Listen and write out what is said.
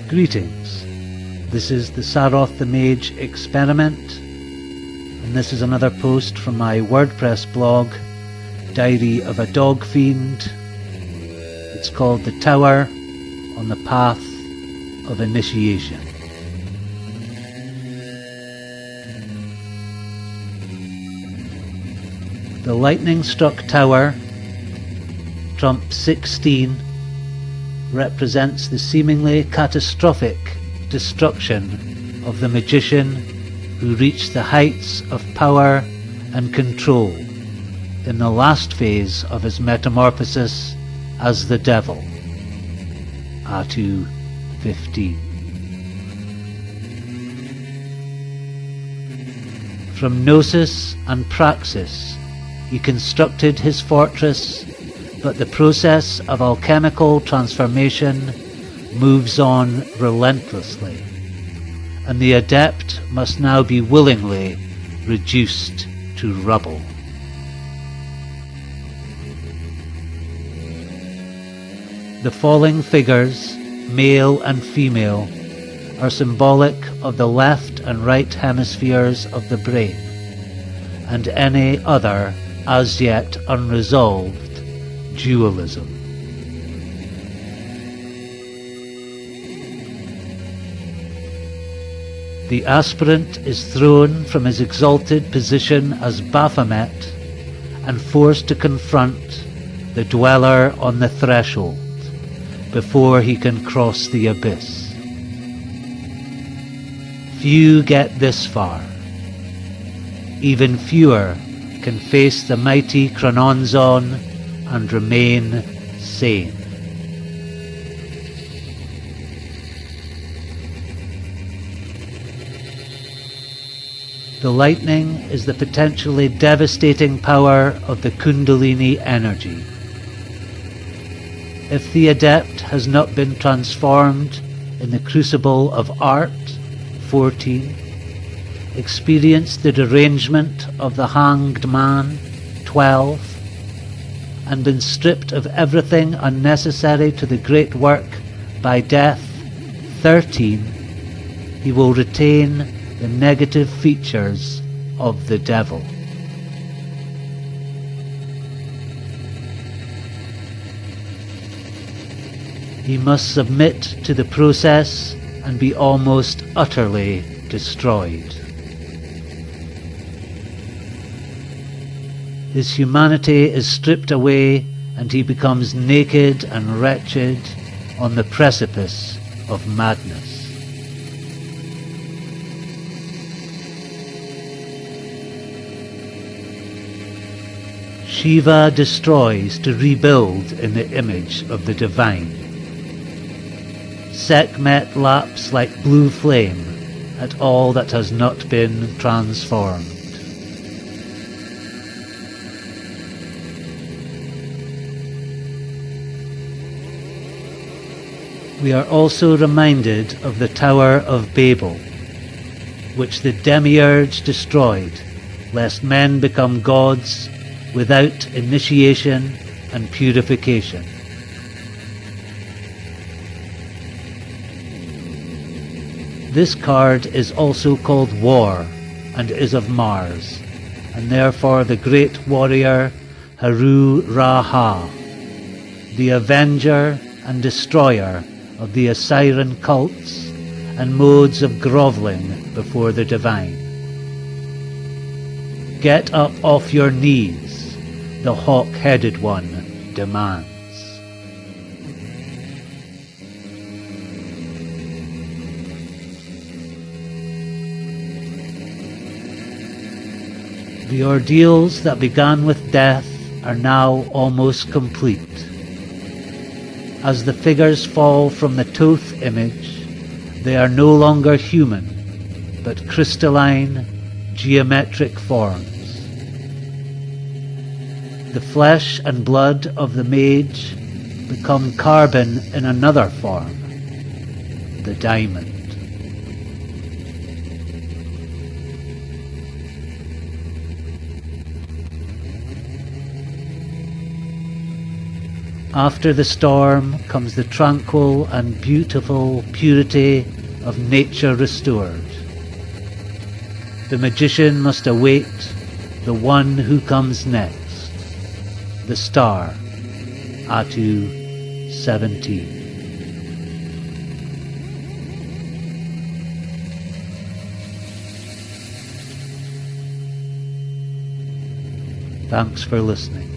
Greetings, this is the Saroth the Mage Experiment, and this is another post from my WordPress blog, Diary of a Dog Fiend. It's called The Tower on the Path of Initiation. The lightning-struck tower, trump 16, represents the seemingly catastrophic destruction of the magician who reached the heights of power and control in the last phase of his metamorphosis as the devil. Atu 15. From Gnosis and Praxis he constructed his fortress, but the process of alchemical transformation moves on relentlessly, and the adept must now be willingly reduced to rubble. The falling figures, male and female, are symbolic of the left and right hemispheres of the brain, and any other as yet unresolved dualism. The aspirant is thrown from his exalted position as Baphomet and forced to confront the dweller on the threshold before he can cross the abyss. Few get this far. Even fewer can face the mighty Chrononzon and remain sane. The lightning is the potentially devastating power of the Kundalini energy. If the adept has not been transformed in the crucible of art, 14, experienced the derangement of the hanged man, 12, and been stripped of everything unnecessary to the great work by death, 13, he will retain the negative features of the devil. He must submit to the process and be almost utterly destroyed. His humanity is stripped away and he becomes naked and wretched on the precipice of madness. Shiva destroys to rebuild in the image of the divine. Sekhmet laps like blue flame at all that has not been transformed. We are also reminded of the Tower of Babel, which the demiurge destroyed, lest men become gods without initiation and purification. This card is also called War and is of Mars, and therefore the great warrior Haru Raha, the avenger and destroyer of the Osirian cults and modes of grovelling before the divine. Get up off your knees, the hawk-headed one demands. The ordeals that began with death are now almost complete. As the figures fall from the Thoth image, they are no longer human, but crystalline, geometric forms. The flesh and blood of the mage become carbon in another form, the diamond. After the storm comes the tranquil and beautiful purity of nature restored. The magician must await the one who comes next, the star, Atu 17. Thanks for listening.